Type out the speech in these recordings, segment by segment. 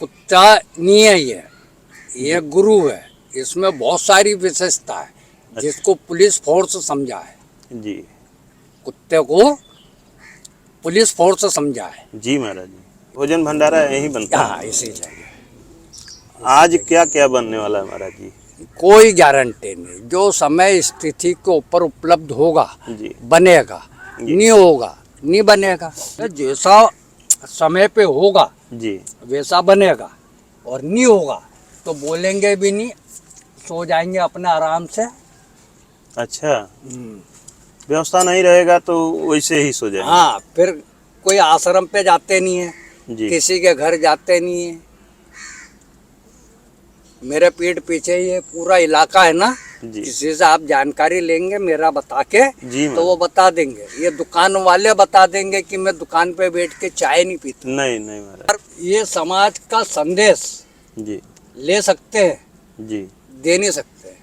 कुत्ता नहीं है, ये गुरु है। इसमें बहुत सारी विशेषता है जिसको पुलिस फोर्स समझा है जी। कुत्ते को पुलिस फोर्स समझा है जी महाराज जी, भोजन भंडारा यही बनता है। हाँ, इसी जगह आज क्या क्या बनने वाला है महाराज जी? कोई गारंटी नहीं, जो समय स्थिति के ऊपर उपलब्ध होगा जी बनेगा, जी। नहीं होगा नहीं बनेगा। जैसा समय पे होगा जी वैसा बनेगा, और नहीं होगा तो बोलेंगे भी नहीं, सो जाएंगे अपने आराम से। अच्छा, व्यवस्था नहीं रहेगा तो वैसे ही सो जाएंगे। हाँ, फिर कोई आश्रम पे जाते नहीं है, जी किसी के घर जाते नहीं है। मेरे पीठ पीछे ये पूरा इलाका है ना, जी किसी से आप जानकारी लेंगे मेरा बता के जी तो वो बता देंगे। ये दुकान वाले बता देंगे कि मैं दुकान पे बैठ के चाय नहीं पीता। नहीं नहीं महाराज और ये समाज का संदेश जी ले सकते हैं, जी दे नहीं सकते,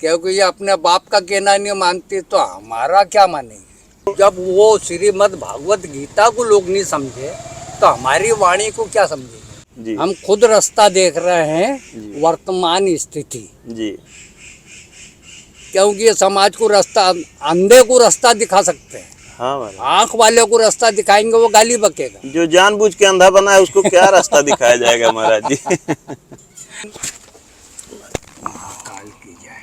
क्योंकि ये अपने बाप का कहना नहीं मानती तो हमारा क्या मानेंगे। जब वो श्रीमद् भागवत गीता को लोग नहीं समझे तो हमारी वाणी को क्या समझेंगे। जी हम खुद रास्ता देख रहे हैं, जी। वर्तमान स्थिति, जी क्योंकि ये समाज को रास्ता, अंधे को रास्ता दिखा सकते हैं, हाँ महाराज। आंख वाले को रास्ता दिखाएंगे वो गाली बकेगा। जो जानबूझ के अंधा बना है उसको क्या रास्ता दिखाया जाएगा महाराज जी? काल की जाए।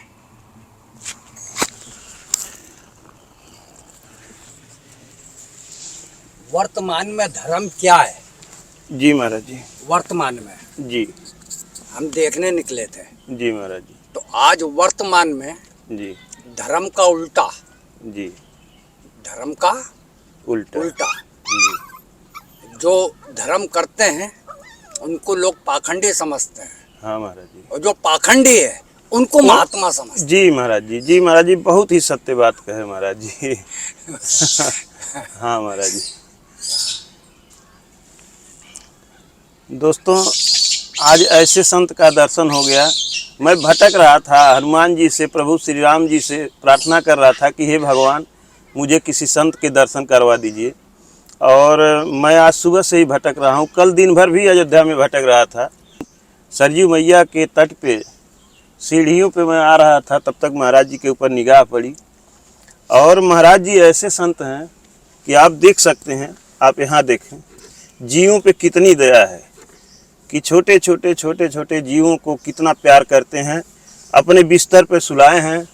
वर्तमान में धर्म क्या है? जी महाराज जी। वर्तमान में जी हम देखने निकले थे, जी महाराज जी। तो आज वर्तमान में जी धर्म का उल्टा, जी धर्म का उल्टा उल्टा, जी। जो धर्म करते हैं उनको लोग पाखंडी समझते हैं, हाँ महाराज जी। और जो पाखंडी है उनको महात्मा समझते हैं। जी महाराज जी। जी महाराज जी, बहुत ही सत्य बात कहे महाराज जी। हाँ महाराज जी। दोस्तों, आज ऐसे संत का दर्शन हो गया। मैं भटक रहा था, हनुमान जी से, प्रभु श्री राम जी से प्रार्थना कर रहा था कि हे भगवान, मुझे किसी संत के दर्शन करवा दीजिए। और मैं आज सुबह से ही भटक रहा हूँ, कल दिन भर भी अयोध्या में भटक रहा था। सरयू मैया के तट पे सीढ़ियों पे मैं आ रहा था, तब तक महाराज जी के ऊपर निगाह पड़ी। और महाराज जी ऐसे संत हैं कि आप देख सकते हैं, आप यहाँ देखें, जीवों पे कितनी दया है कि छोटे छोटे जीवों को कितना प्यार करते हैं। अपने बिस्तर पे सुलाए हैं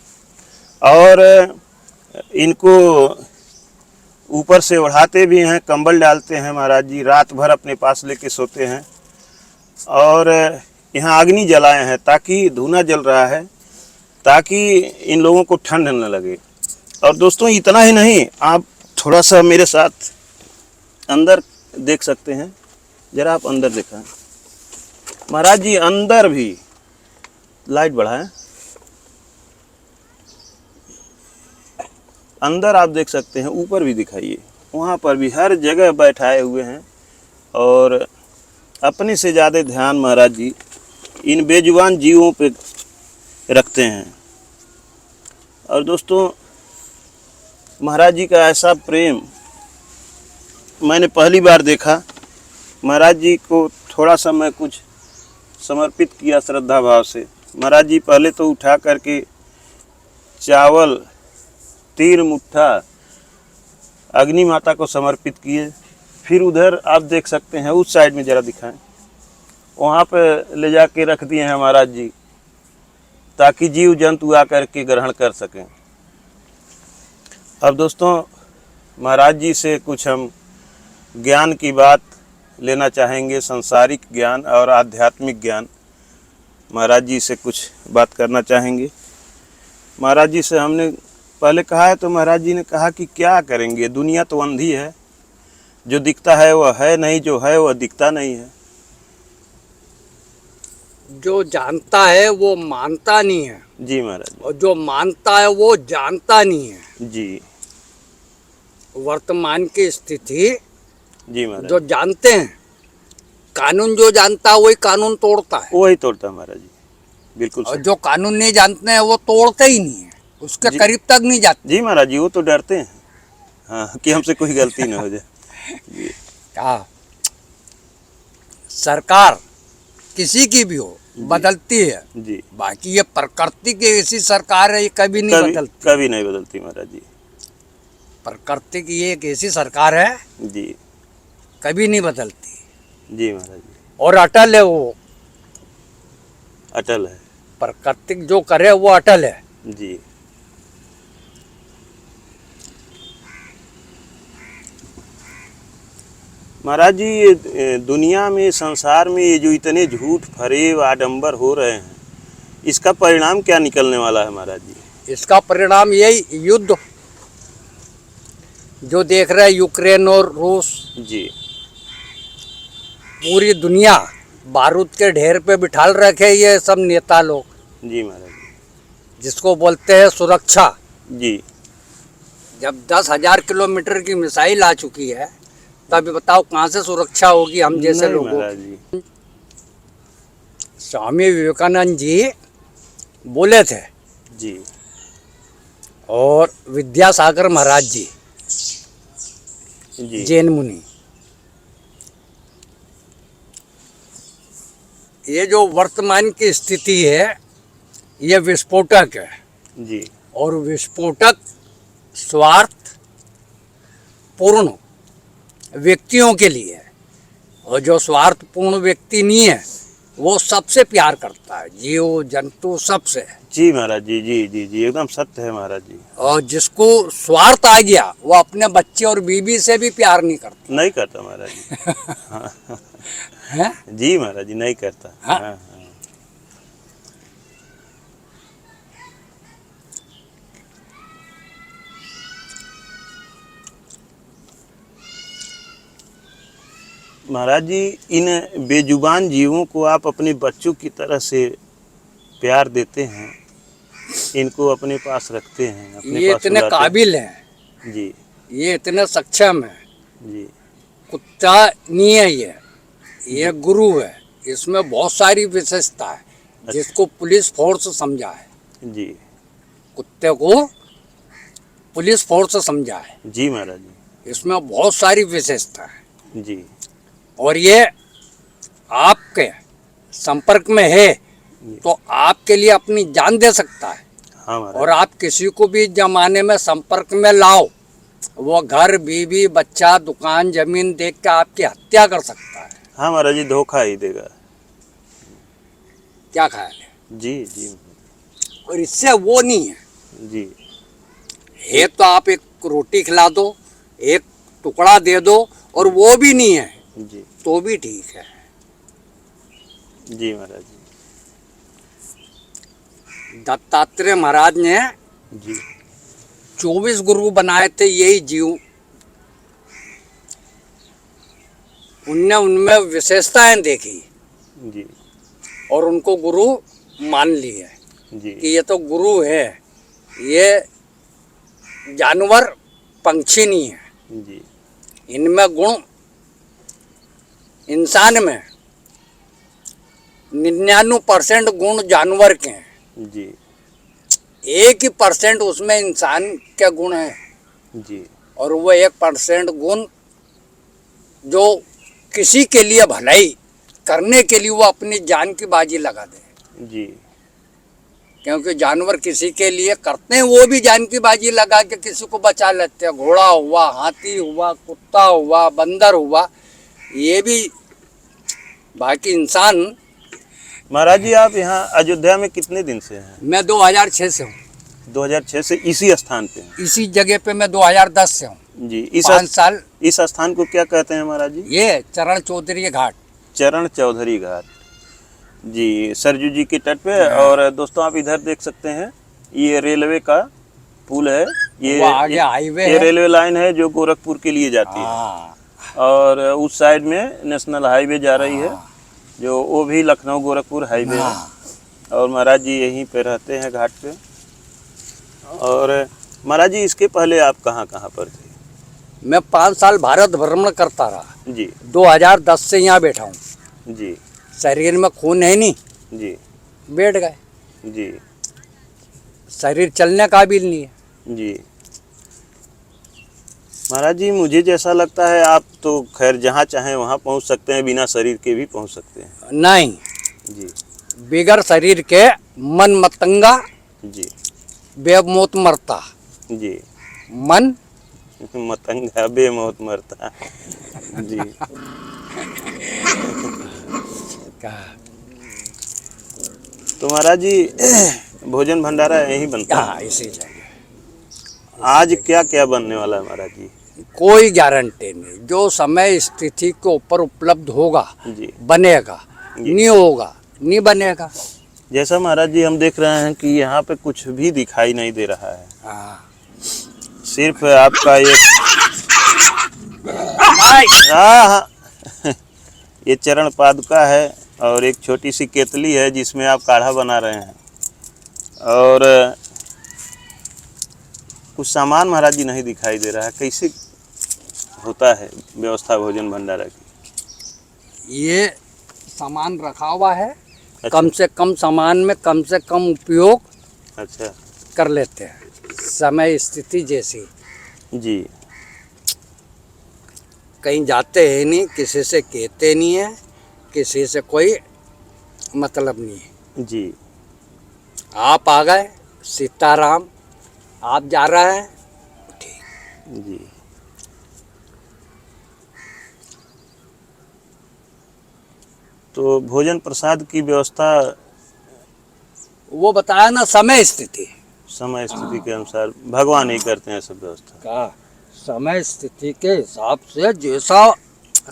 और इनको ऊपर से ओढ़ाते भी हैं, कंबल डालते हैं महाराज जी, रात भर अपने पास लेके सोते हैं। और यहाँ अग्नि जलाए हैं, ताकि धुआं जल रहा है ताकि इन लोगों को ठंड न लगे। और दोस्तों, इतना ही नहीं, आप थोड़ा सा मेरे साथ अंदर देख सकते हैं, जरा आप अंदर दिखाएं महाराज जी। अंदर भी लाइट बढ़ाएं, अंदर आप देख सकते हैं, ऊपर भी दिखाइए, वहाँ पर भी हर जगह बैठाए हुए हैं। और अपने से ज़्यादा ध्यान महाराज जी इन बेजुबान जीवों पे रखते हैं। और दोस्तों, महाराज जी का ऐसा प्रेम मैंने पहली बार देखा। महाराज जी को थोड़ा सा मैं कुछ समर्पित किया श्रद्धा भाव से। महाराज जी पहले तो उठा करके चावल 3 मुट्ठा अग्नि माता को समर्पित किए। फिर उधर आप देख सकते हैं, उस साइड में ज़रा दिखाएं, वहाँ पे ले जाके रख दिए हैं महाराज जी, ताकि जीव जंतु आकर के ग्रहण कर सकें। अब दोस्तों, महाराज जी से कुछ हम ज्ञान की बात लेना चाहेंगे, संसारिक ज्ञान और आध्यात्मिक ज्ञान। महाराज जी से कुछ बात करना चाहेंगे। महाराज जी से हमने पहले कहा है, तो महाराज जी ने कहा कि क्या करेंगे, दुनिया तो अंधी है, जो दिखता है वह है नहीं, जो है वह दिखता नहीं है। जो जानता है वो मानता नहीं है। जी महाराज। और जो मानता है वो जानता नहीं है। जी। वर्तमान की स्थिति जी महाराज। जो जानते हैं, कानून जो जानता है वही कानून तोड़ता है, वही तोड़ता है महाराज जी, बिल्कुल। और जो कानून नहीं जानते हैं वो तोड़ते ही नहीं है, उसके करीब तक नहीं जाते। जी महाराज जी, वो तो डरते हैं, हाँ, कि हमसे कोई गलती ना हो जाए। क्या सरकार किसी की भी हो बदलती है। जी। बाकी ये प्रकृति की ऐसी सरकार है, ये कभी नहीं कभी बदलती। कभी नहीं बदलती महाराज जी। प्रकृति की ये एक ऐसी सरकार है, जी कभी नहीं बदलती जी महाराज जी, और अटल है वो। अटल है। प्रकृति जो करे वो अटल है। जी। महाराज जी, ये दुनिया में, संसार में ये जो इतने झूठ फरेब आडंबर हो रहे हैं, इसका परिणाम क्या निकलने वाला है महाराज जी? इसका परिणाम यही युद्ध जो देख रहे हैं, यूक्रेन और रूस। जी पूरी दुनिया बारूद के ढेर पे बिठाल रखे ये सब नेता लोग, जी महाराज जी। जिसको बोलते हैं सुरक्षा। जी जब 10,000 किलोमीटर की मिसाइल आ चुकी है, तब बताओ कहाँ से सुरक्षा होगी हम जैसे नहीं लोगों महाराज की। जी। स्वामी विवेकानंद जी बोले थे, जी और विद्यासागर महाराज जी, जी जैन मुनि, ये जो वर्तमान की स्थिति है ये विस्फोटक है, जी और विस्फोटक स्वार्थ पूर्ण व्यक्तियों के लिए है। और जो स्वार्थपूर्ण व्यक्ति नहीं है वो सबसे प्यार करता है, जीव जंतु सबसे। जी महाराज जी। जी जी जी, एकदम सत्य है महाराज जी। और जिसको स्वार्थ आ गया वो अपने बच्चे और बीवी से भी प्यार नहीं करता नहीं करता महाराज जी। हाँ, है। जी महाराज जी, नहीं करता। हाँ। हाँ, हाँ। महाराज जी, इन बेजुबान जीवों को आप अपने बच्चों की तरह से प्यार देते हैं, इनको अपने पास रखते हैं, अपने ये पास इतने सुलाते काबिल हैं, हैं। जी ये इतने सक्षम है। जी कुत्ता नहीं है ये गुरु है। इसमें बहुत सारी विशेषता है जिसको पुलिस फोर्स समझा है। जी कुत्ते को पुलिस फोर्स समझा है। जी महाराज जी। इसमें बहुत सारी विशेषता है, जी और ये आपके संपर्क में है तो आपके लिए अपनी जान दे सकता है। हाँ महाराज। और आप किसी को भी जमाने में संपर्क में लाओ, वो घर, बीवी, बच्चा, दुकान, जमीन देख के आपकी हत्या कर सकता है। हाँ महाराज जी, धोखा ही देगा। क्या ख्याल है? जी जी और इससे वो नहीं है। जी है तो आप एक रोटी खिला दो, एक टुकड़ा दे दो, और वो भी नहीं है जी तो भी ठीक है। जी महाराज जी। दत्तात्रेय महाराज ने जी 24 गुरु बनाए थे, यही जीव। उनने उनमें विशेषताएं देखी जी और उनको गुरु मान लिए जी कि ये तो गुरु है, ये जानवर पंछी नहीं है। जी इनमें गुण इंसान में 99% गुण जानवर के हैं, जी 1% उसमें इंसान के गुण हैं। जी और वो 1% गुण जो किसी के लिए भलाई करने के लिए वो अपनी जान की बाजी लगा दे। जी क्योंकि जानवर किसी के लिए करते हैं, वो भी जान की बाजी लगा के किसी को बचा लेते हैं। घोड़ा हुआ, हाथी हुआ, कुत्ता हुआ, बंदर हुआ, ये भी। बाकी इंसान। महाराज जी, आप यहाँ अयोध्या में कितने दिन से हैं? मैं 2006 से हूँ। 2006 से इसी स्थान पे हैं? इसी जगह पे मैं 2010 से हूँ। जी। 5 साल। इस स्थान को क्या कहते हैं महाराज जी? ये चरण चौधरी घाट। चरण चौधरी घाट जी, सरजू जी के तट पे। और दोस्तों, आप इधर देख सकते हैं, ये रेलवे का पुल है। वो आगे हाईवे ये है। रेलवे लाइन है जो गोरखपुर के लिए जाती है। हाँ। और उस साइड में नेशनल हाईवे जा रही है, जो वो भी लखनऊ गोरखपुर हाईवे है। और महाराज जी यहीं पे रहते हैं घाट पे। और महाराज जी, इसके पहले आप कहाँ कहाँ पर थे? मैं 5 साल भारत भ्रमण करता रहा। जी 2010 से यहाँ बैठा हूँ। जी शरीर में खून है नहीं, जी बैठ गए। जी शरीर चलने काबिल नहीं है। जी। महाराज जी, मुझे जैसा लगता है आप तो खैर जहाँ चाहें वहाँ पहुँच सकते हैं, बिना शरीर के भी पहुँच सकते हैं। नहीं, जी बिगर शरीर के मन मतंगा जी बेमौत मरता। जी मन मतंगा बेमौत मरता। जी का तो महाराज जी भोजन भंडारा यहीं बनता है। हाँ, इसी जगह आज क्या क्या बनने वाला है महाराज जी? कोई गारंटी नहीं, जो समय स्थिति के ऊपर उपलब्ध होगा जी बनेगा, जी। नहीं होगा नहीं बनेगा। जैसा महाराज जी हम देख रहे हैं कि यहाँ पे कुछ भी दिखाई नहीं दे रहा है, हाँ। सिर्फ आपका ये ये चरण पादुका है और एक छोटी सी केतली है जिसमें आप काढ़ा बना रहे हैं, और कुछ सामान महाराज जी नहीं दिखाई दे रहा है। कैसे होता है व्यवस्था भोजन भंडारा की? ये सामान रखा हुआ है, अच्छा। कम से कम सामान में कम से कम उपयोग अच्छा कर लेते हैं, समय स्थिति जैसी। जी कहीं जाते हैं नहीं, किसी से कहते नहीं है, किसी से कोई मतलब नहीं है। जी आप आ गए, सीताराम, आप जा रहे हैं, ठीक। जी तो भोजन प्रसाद की व्यवस्था वो बताया ना, समय स्थिति समय स्थिति के अनुसार भगवान ही करते हैं सब व्यवस्था। का, समय स्थिति के हिसाब से जैसा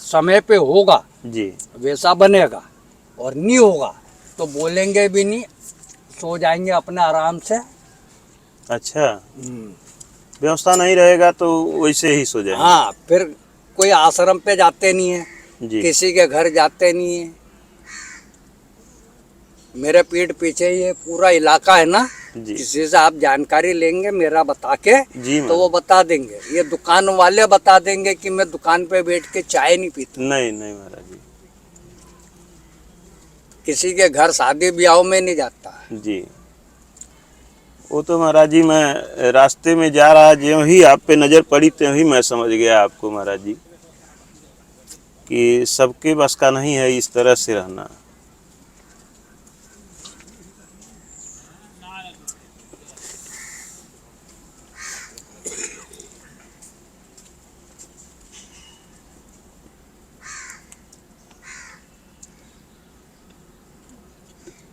समय पे होगा जी वैसा बनेगा, और नहीं होगा तो बोलेंगे भी नहीं, सो जाएंगे अपने आराम से। अच्छा, व्यवस्था नहीं रहेगा तो वैसे ही सो जाएंगे। हाँ, फिर कोई आश्रम पे जाते नहीं है, जी किसी के घर जाते नहीं है। मेरे पीठ पीछे ये पूरा इलाका है ना, जी किसी से आप जानकारी लेंगे मेरा बता के, जी तो वो बता देंगे। ये दुकान वाले बता देंगे कि मैं दुकान पे बैठ के चाय नहीं पीता। नहीं नहीं महाराज जी। किसी के घर शादी ब्याह में नहीं जाता। जी वो तो महाराज जी, मैं रास्ते में जा रहा, ज्यों ही आप पे नज़र पड़ी त्यों ही मैं समझ गया आपको महाराज जी कि सबके बस का नहीं है इस तरह से रहना।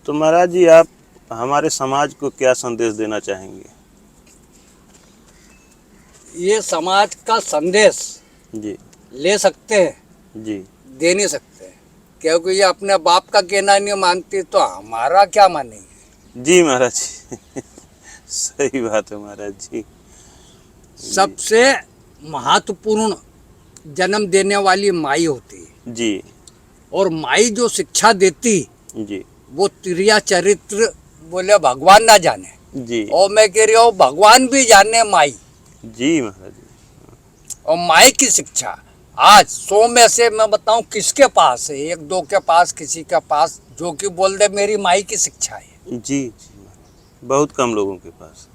तो महाराज जी आप हमारे समाज को क्या संदेश देना चाहेंगे? ये समाज का संदेश जी ले सकते हैं, जी दे नहीं सकते, क्योंकि ये अपने बाप का कहना नहीं मानती तो हमारा क्या मानेंगे। जी महाराज जी सही बात है महाराज जी। सबसे महत्वपूर्ण जन्म देने वाली माई होती है, जी और माई जो शिक्षा देती जी वो त्रिया चरित्र बोले भगवान ना जाने, जी और मैं कह रही हूँ भगवान भी जाने माई। जी महाराज जी। और माई की शिक्षा आज 100 में से मैं बताऊं किसके पास है, 1-2 के पास, किसी के पास जो कि बोल दे मेरी माई की शिक्षा है। जी जी बहुत कम लोगों के पास।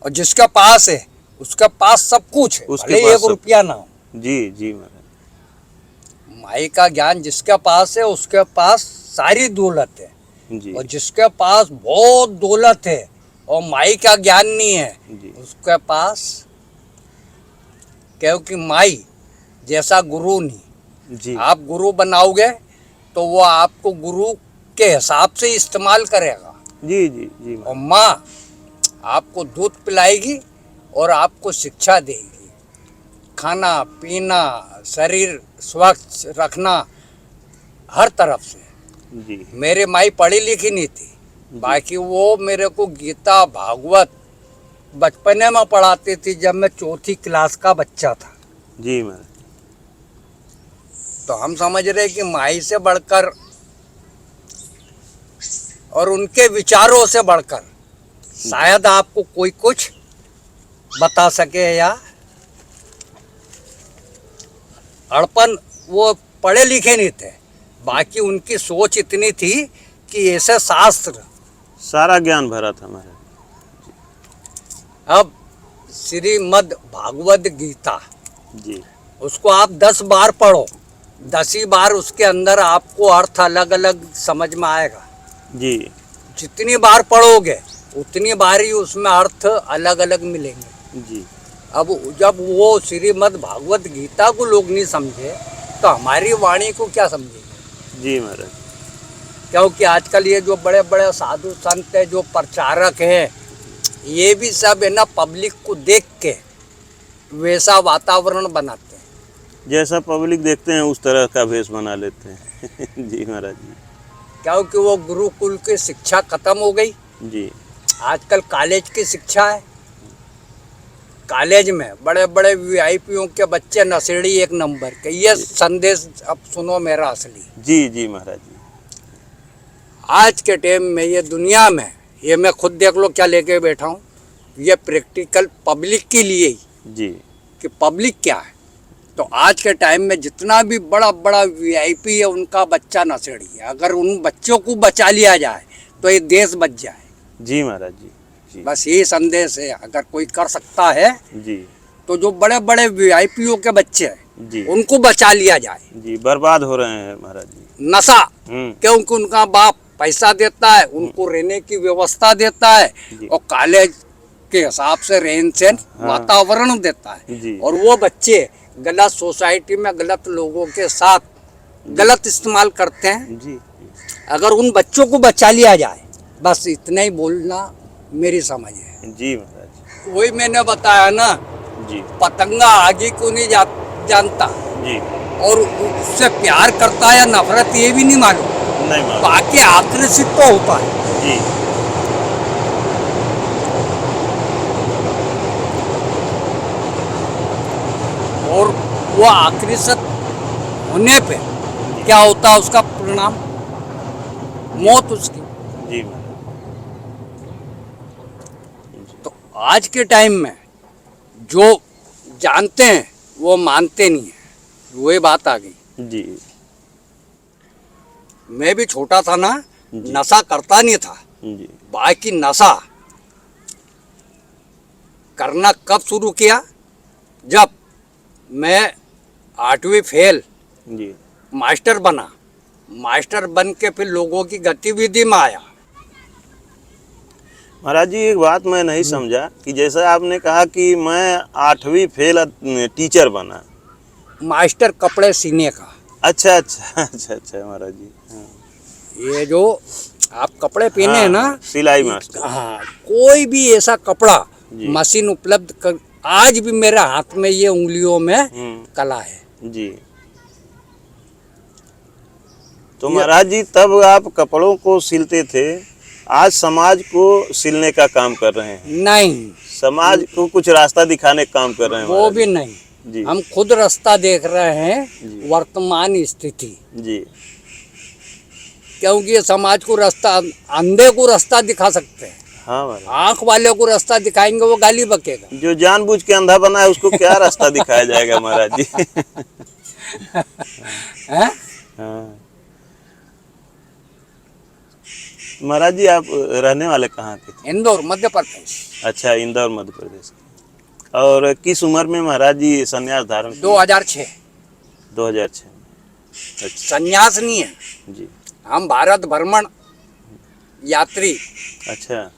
और जिसके पास है उसके पास सब कुछ है, उसके भले पास 1 सब- रुपया ना हो। जी जी महाराज। माई का ज्ञान जिसके पास है उसके पास सारी दौलत है, जी और जिसके पास बहुत दौलत है और माई का ज्ञान नहीं है जी उसके पास, क्योंकि माई जैसा गुरु नहीं। जी आप गुरु बनाओगे तो वो आपको गुरु के हिसाब से इस्तेमाल करेगा, जी जी जी और माँ आपको दूध पिलाएगी और आपको शिक्षा देगी, खाना पीना, शरीर स्वच्छ रखना, हर तरफ से। जी मेरी माई पढ़ी लिखी नहीं थी, बाकी वो मेरे को गीता भागवत बचपने में पढ़ाती थी जब मैं 4थी क्लास का बच्चा था। जी महाराज। तो हम समझ रहे कि माई से बढ़कर और उनके विचारों से बढ़कर शायद आपको कोई कुछ बता सके, या अड़पन, वो पढ़े लिखे नहीं थे, बाकी उनकी सोच इतनी थी कि ऐसे शास्त्र। सारा ज्ञान भरा था महाराज। अब श्रीमद् भागवत गीता, जी उसको आप 10 बार पढ़ो 10 बार उसके अंदर आपको अर्थ अलग अलग समझ में आएगा। जी जितनी बार पढ़ोगे उतनी बार ही उसमें अर्थ अलग अलग मिलेंगे। जी अब जब वो श्रीमद् भागवत गीता को लोग नहीं समझे तो हमारी वाणी को क्या समझेंगे। जी महाराज। क्योंकि आजकल ये जो बड़े बड़े साधु संत है, जो प्रचारक हैं, ये भी सब है ना पब्लिक को देख के वैसा वातावरण बनाते हैं। जैसा पब्लिक देखते हैं उस तरह का भेष बना लेते हैं। जी महाराज जी। क्योंकि वो गुरुकुल की शिक्षा खत्म हो गई। जी आजकल कॉलेज की शिक्षा है। कॉलेज में बड़े बड़े वीआईपीओ के बच्चे नशेड़ी एक नंबर के। ये संदेश अब सुनो मेरा असली। जी जी महाराज जी। आज के टाइम में ये दुनिया में, ये मैं खुद देख लो क्या लेके बैठा हूँ, ये प्रैक्टिकल पब्लिक के लिए ही जी कि पब्लिक क्या है। तो आज के टाइम में जितना भी बड़ा बड़ा वीआईपी है उनका बच्चा नशेड़ी है। अगर उन बच्चों को बचा लिया जाए तो ये देश बच जाए। जी महाराज जी। जी बस यही संदेश है। अगर कोई कर सकता है जी तो जो बड़े बड़े वीआईपीओ के बच्चे हैं जी उनको बचा लिया जाए। जी। बर्बाद हो रहे हैं महाराज जी। नशा, क्योंकि उनका बाप पैसा देता है, उनको रहने की व्यवस्था देता है जी। और कॉलेज के हिसाब से रहन सहन हाँ। वातावरण देता है। जी। और वो बच्चे गलत सोसाइटी में गलत लोगों के साथ गलत इस्तेमाल करते हैं। जी अगर उन बच्चों को बचा लिया जाए, बस इतना ही बोलना मेरी समझ है। जी महाराज वही मैंने बताया ना, जी। पतंगा आगे को नहीं जानता जी और उससे प्यार करता है या नफरत ये भी नहीं मालूम, नहीं महाराज बाकी आकर्षित तो होता है। जी। और वो आकर्षित होने पे क्या होता है, उसका परिणाम मौत उसकी। जी महाराज। तो आज के टाइम में जो जानते हैं वो मानते नहीं है। वही बात आ गई। जी मैं भी छोटा था ना, जी। नशा करता नहीं था। जी बाकी नशा करना कब शुरू किया, जब मैं 8वीं फेल जी मास्टर बना। मास्टर बन के फिर लोगों की गतिविधि में आया। महाराज जी, एक बात मैं नहीं समझा कि जैसा आपने कहा कि मैं 8वीं फेल टीचर बना। मास्टर कपड़े सीने का। अच्छा अच्छा अच्छा अच्छा महाराज जी। हाँ। ये जो आप कपड़े पहने हैं ना, हाँ, सिलाई मास्टर। हाँ, कोई भी ऐसा कपड़ा जी। मशीन उपलब्ध कर, आज भी मेरे हाथ में ये उंगलियों में कला है। जी। तो महाराज जी, तब आप कपड़ों को सिलते थे, आज समाज को सिलने का काम कर रहे हैं। नहीं, समाज को कुछ रास्ता दिखाने का काम कर रहे हैं वो महाराज भी नहीं जी। हम खुद रास्ता देख रहे हैं, जी। वर्तमान स्थिति। जी क्योंकि ये समाज को रास्ता, अंधे को रास्ता दिखा सकते हैं, हाँ महाराज। आंख वाले को रास्ता दिखाएंगे वो गाली बकेगा। जो जानबूझ के अंधा बना है उसको क्या रास्ता दिखाया जाएगा महाराज जी। हैं? हाँ। महाराज जी, आप रहने वाले कहाँ के थे? इंदौर, मध्य प्रदेश। अच्छा, इंदौर मध्य प्रदेश। और किस उम्र में महाराज जी संन्यास धारण किया? 2006। 2006। अच्छा संन्यास नहीं है, जी। हम भारत भ्रमण यात्री, अच्छा,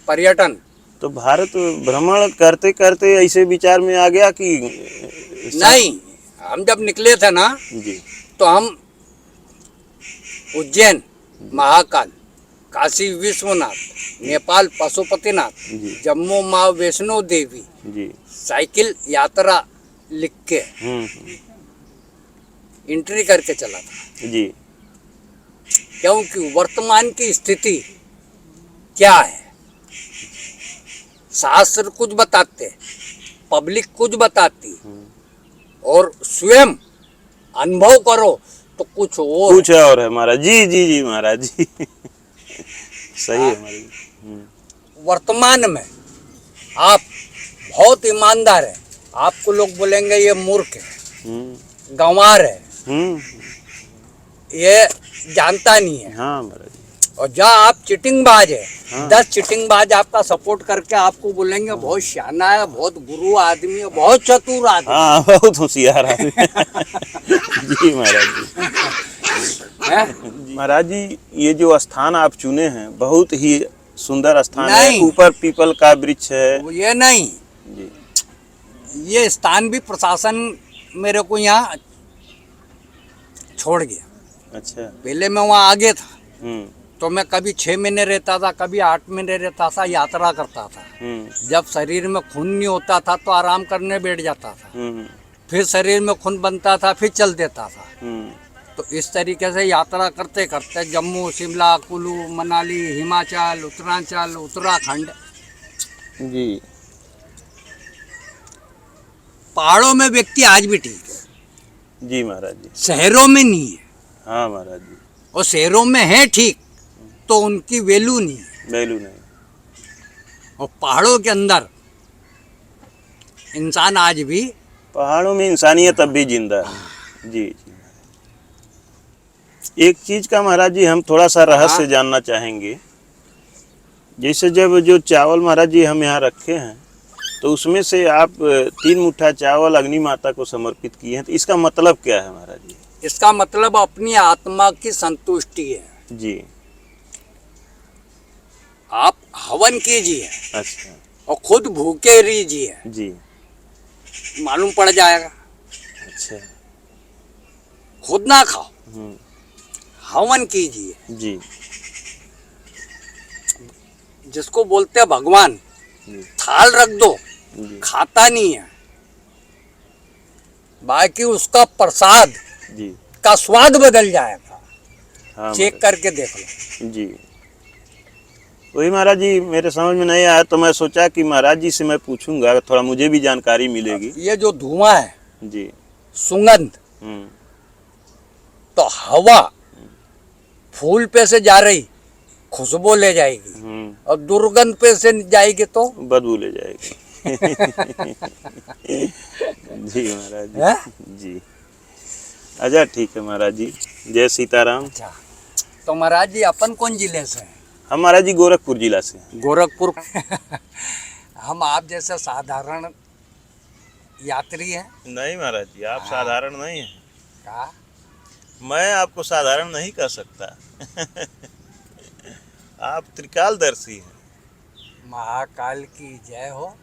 पर्यटन। तो भारत भ्रमण करते करते ऐसे विचार में आ गया कि नहीं, हम जब निकले थे ना जी तो हम उज्जैन, महाकाल, काशी विश्वनाथ, नेपाल पशुपतिनाथ, जी जम्मू माँ वैष्णो देवी जी। साइकिल यात्रा लिख के एंट्री करके चला था। जी क्योंकि वर्तमान की स्थिति क्या है, शास्त्र कुछ बताते, पब्लिक कुछ बताती, और स्वयं अनुभव करो तो कुछ और है महाराज जी। जी जी महाराज जी। सही है महाराज जी। वर्तमान में आप बहुत ईमानदार है, आपको लोग बोलेंगे ये मूर्ख है, गंवार है, ये जानता नहीं है। हाँ महाराज जी। और जहाँ आप चिटिंगबाज है, हाँ। 10 चिटिंगबाज आपका सपोर्ट करके आपको बोलेंगे बहुत शाना है, बहुत गुरु आदमी है, बहुत चतुर आदमी हाँ बहुत होशियार आदमी जी महाराज जी। है। महाराज जी ये जो स्थान आप चुने हैं बहुत ही सुंदर स्थान है, नहीं। ऊपर पीपल का वृक्ष है वो ये नहीं, जी। ये स्थान भी प्रशासन मेरे को यहाँ छोड़ गया। अच्छा। पहले मैं वहाँ आगे था हम्म तो मैं कभी 6 महीने रहता था, कभी 8 महीने रहता था, यात्रा करता था। जब शरीर में खून नहीं होता था तो आराम करने बैठ जाता था, हम्म फिर शरीर में खून बनता था, फिर चल देता था। हम्म तो इस तरीके से यात्रा करते करते जम्मू, शिमला, कुल्लू, मनाली, हिमाचल, उत्तरांचल, उत्तराखंड, जी। पहाड़ों में व्यक्ति आज भी ठीक है, जी महाराज जी। शहरों में नहीं है। हाँ महाराज जी। और शहरों में है ठीक तो उनकी वैल्यू नहीं है। वैल्यू नहीं। और पहाड़ों के अंदर इंसान आज भी, पहाड़ों में इंसानियत अब भी जिंदा है जी जी। एक चीज का महाराज जी हम थोड़ा सा रहस्य जानना चाहेंगे। जैसे जब जो चावल महाराज जी हम यहाँ रखे हैं तो उसमें से आप 3 मुट्ठा चावल अग्नि माता को समर्पित किए हैं, तो इसका मतलब क्या है महाराज जी? इसका मतलब अपनी आत्मा की संतुष्टि है। जी। आप हवन कीजिए अच्छा। और खुद भूखे रहिए, जी। मालूम पड़ जाएगा। अच्छा। खुद ना खाओ, हम्म। हवन कीजिए। जी। जिसको बोलते हैं भगवान, जी। थाल रख दो, जी। खाता नहीं है, बाकी उसका प्रसाद जी। का स्वाद बदल जाएगा। हाँ चेक करके देख लो। जी। वही महाराज जी मेरे समझ में नहीं आया तो मैं सोचा कि महाराज जी से मैं पूछूंगा, थोड़ा मुझे भी जानकारी मिलेगी। ये जो धुआं है, जी। सुगंध, हम्म। तो हवा फूल पे से जा रही खुशबू ले जाएगी, और दुर्गंध पे से जाएगी तो बदबू ले जाएगी जी महाराज जी। है? जी। अच्छा ठीक है महाराज जी, जय सीताराम। अच्छा, तो महाराज जी अपन कौन जिले से हैं? हम महाराज जी गोरखपुर जिला से हैं। गोरखपुर हम आप जैसे साधारण यात्री हैं नहीं महाराज जी आप साधारण नहीं हैं। का? मैं आपको साधारण नहीं कह सकता आप त्रिकालदर्शी हैं। महाकाल की जय हो।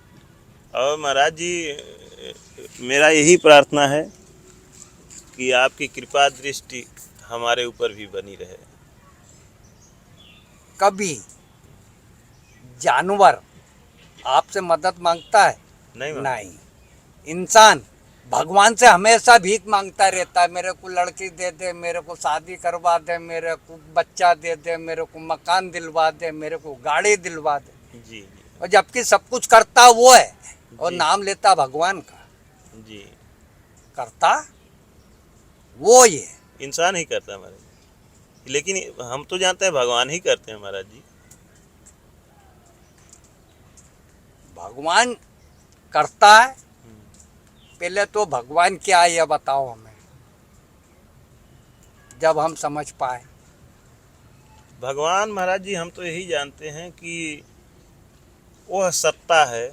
और महाराज जी मेरा यही प्रार्थना है कि आपकी कृपा दृष्टि हमारे ऊपर भी बनी रहे। कभी जानवर आपसे मदद मांगता है? नहीं। इंसान भगवान से हमेशा भीख मांगता रहता है, मेरे को लड़की दे दे, मेरे को शादी करवा दे, मेरे को बच्चा दे दे, मेरे को मकान दिलवा दे, मेरे को गाड़ी दिलवा दे। जी। और जबकि सब कुछ करता वो है और जी। नाम लेता भगवान का। जी। करता वो ये इंसान ही करता है महाराज जी, लेकिन हम तो जानते हैं भगवान ही करते हैं महाराज जी। भगवान करता है। पहले तो भगवान क्या है ये बताओ हमें, जब हम समझ पाए। भगवान महाराज जी हम तो यही जानते हैं कि वह सत्ता है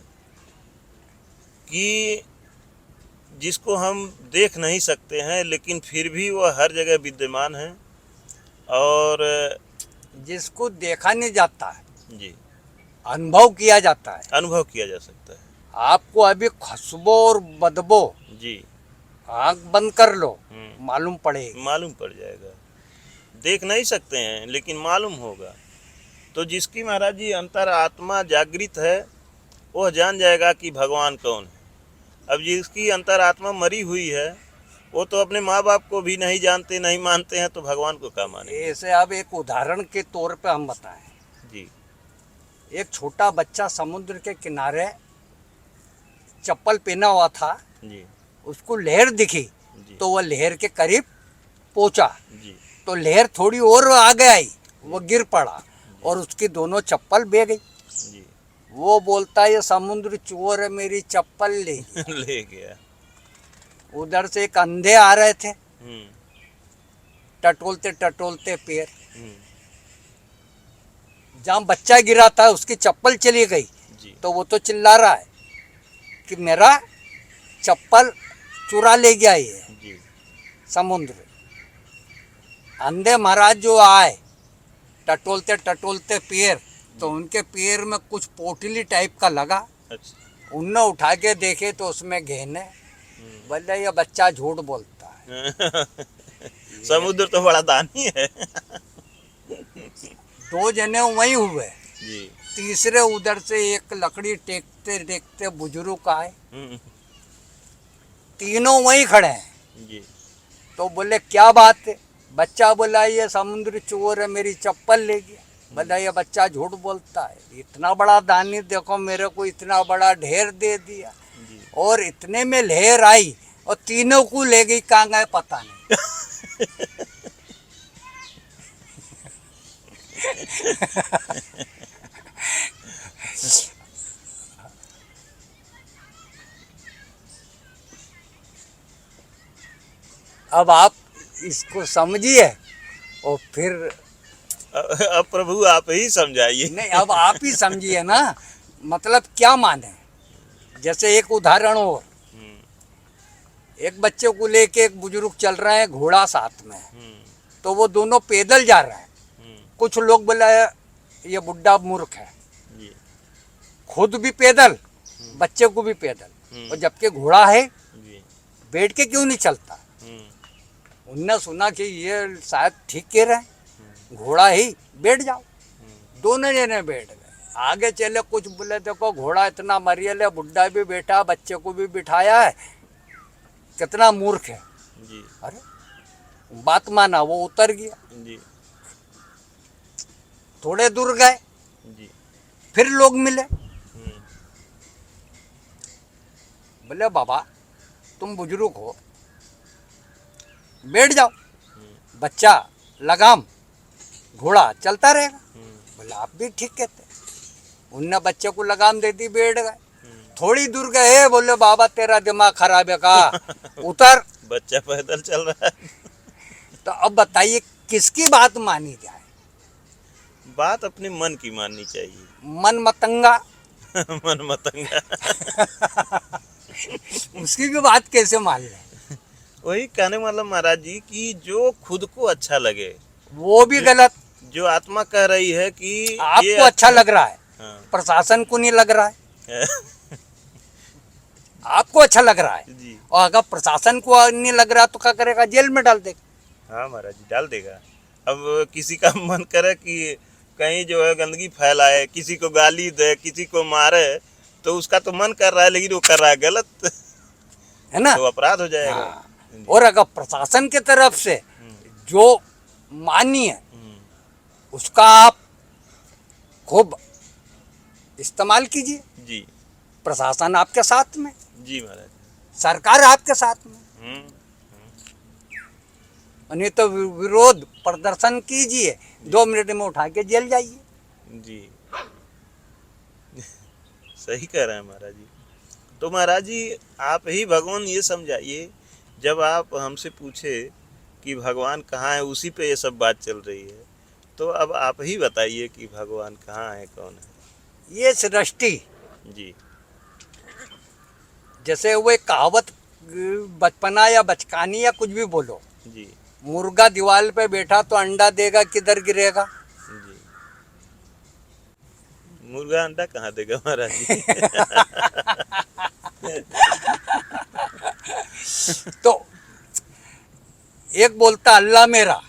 कि जिसको हम देख नहीं सकते हैं लेकिन फिर भी वह हर जगह विद्यमान है। और जिसको देखा नहीं जाता है, जी अनुभव किया जाता है। अनुभव किया जा सकता है। आपको अभी खुशबू और बदबू जी। आंख बंद कर लो, मालूम पड़ेगा। मालूम पड़ जाएगा। देख नहीं सकते हैं लेकिन मालूम होगा। तो जिसकी महाराज जी अंतर आत्मा जागृत है वह जान जाएगा कि भगवान कौन है। अब जिसकी अंतर आत्मा मरी हुई है वो तो अपने माँ बाप को भी नहीं जानते, नहीं मानते हैं, तो भगवान को क्या माने। ऐसे अब एक उदाहरण के तौर पे हम बताएं। जी। एक छोटा बच्चा समुद्र के किनारे चप्पल पहना हुआ था, जी। उसको लहर दिखी जी। तो वह लहर के करीब पहुंचा, जी। तो लहर थोड़ी और आगे आई, वो गिर पड़ा और उसकी दोनों चप्पल बह गई। जी। वो बोलता है ये समुद्र चोर है, मेरी चप्पल ले ले गया। उधर से एक अंधे आ रहे थे, टटोलते टटोलते पैर, जहाँ बच्चा गिरा था उसकी चप्पल चली गई, जी तो वो तो चिल्ला रहा है कि मेरा चप्पल चुरा ले गया ये जी समुद्र। अंधे महाराज जो आए टटोलते टटोलते पैर, तो उनके पैर में कुछ पोटली टाइप का लगा। अच्छा उनने उठा के देखे तो उसमें गहने। बोले ये बच्चा झूठ बोलता है। समुद्र तो बड़ा दानी है। 2 जने वहीं हुए, जी तीसरे उधर से एक लकड़ी टेकते टेकते बुजुर्ग आए, हम्म, तीनों वहीं खड़े हैं। जी तो बोले क्या बात है? बच्चा बोला ये समुद्र चोर है, मेरी चप्पल ले गया। बोला ये बच्चा झूठ बोलता है, इतना बड़ा दानी देखो मेरे को इतना बड़ा ढेर दे दिया, जी और इतने में लहर आई और तीनों को ले गई, कहाँ गए पता नहीं। अब आप इसको समझिए और फिर अब प्रभु आप ही समझाइए। नहीं, अब आप ही समझिए ना, मतलब क्या माने। जैसे एक उदाहरण और, एक बच्चे को लेके एक बुजुर्ग चल रहे हैं, घोड़ा साथ में, तो वो दोनों पैदल जा रहे हैं। कुछ लोग बोला ये बुढ़ा मूर्ख है, जी खुद भी पैदल, बच्चे को भी पैदल, और जबकि घोड़ा है जी बैठ के क्यों नहीं चलता। उनने सुना कि ये शायद ठीक कह रहे हैं, घोड़ा ही, बैठ जाओ। दोनों जने बैठ गए, आगे चले। कुछ बोले देखो घोड़ा इतना मरियल है, बुढ़ा भी बैठा, बच्चे को भी बिठाया है, कितना मूर्ख है। जी अरे बात माना, वो उतर गया। जी थोड़े दूर गए, जी फिर लोग मिले, बोले बाबा तुम बुजुर्ग हो, बैठ जाओ, बच्चा लगाम, घोड़ा चलता रहेगा। बोले आप भी ठीक कहते। उनने बच्चे को लगाम दे दी, बैठ गए। थोड़ी दूर गए, बोले बाबा तेरा दिमाग खराब है का, उतर। बच्चा पैदल चल रहा है। तो अब बताइए किसकी बात मानी जाए? बात अपने मन की माननी चाहिए। मन मतंगा मन मतंगा। उसकी भी बात कैसे मान ले? वही कहने वाला महाराज जी कि जो खुद को अच्छा लगे, वो भी गलत। जो आत्मा कह रही है कि ये आपको अच्छा लग रहा है, हाँ। प्रशासन को नहीं लग रहा है। आपको अच्छा लग रहा है, जी और अगर प्रशासन को नहीं लग रहा तो क्या करेगा? जेल में डाल देगा। हाँ महाराज जी डाल देगा। अब किसी का मन करे कि कहीं जो है गंदगी फैलाए, किसी को गाली दे, किसी को मारे, तो उसका तो मन कर रहा है, लेकिन वो कर रहा है गलत, है ना? तो अपराध हो जाएगा। हाँ। और अगर प्रशासन की तरफ से जो मान्य उसका आप खूब इस्तेमाल कीजिए। जी प्रशासन आपके साथ में, जी महाराज। सरकार आपके साथ में, नहीं तो विरोध प्रदर्शन कीजिए, 2 मिनट में उठा के जेल जाइए। जी सही कह रहे हैं महाराज जी। तो महाराज जी आप ही भगवान ये समझाइए, जब आप हमसे पूछे कि भगवान कहाँ है, उसी पे ये सब बात चल रही है, तो अब आप ही बताइए कि भगवान कहाँ है, कौन है? ये सृष्टि, जी जैसे वो एक कहावत, बचपना या बचकानी या कुछ भी बोलो, जी मुर्गा दीवार पे बैठा तो अंडा देगा, किधर गिरेगा? जी मुर्गा अंडा कहाँ देगा महाराज जी? तो एक बोलता अल्लाह मेरा,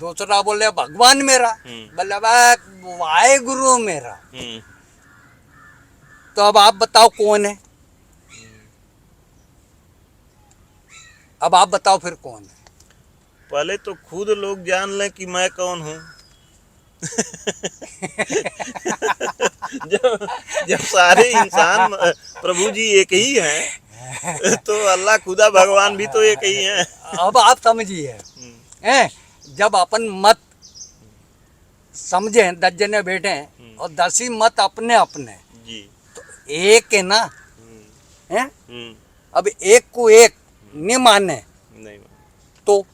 दूसरा बोले भगवान मेरा, बोले वाहे गुरु मेरा। तो अब आप बताओ कौन है? अब आप बताओ फिर कौन है? पहले तो खुद लोग जान लें कि मैं कौन हूँ। जब जब सारे इंसान प्रभु जी एक ही हैं, तो अल्लाह खुदा भगवान भी तो एक ही हैं। अब आप समझिए, हैं? जब अपन मत समझे, 10 जने बैठे हैं और 10 ही मत अपने अपने, जी तो एक है ना, हैं? हम्म अब एक को एक नहीं माने नहीं तो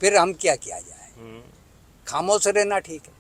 फिर हम क्या किया जाए? खामोश रहना ठीक है।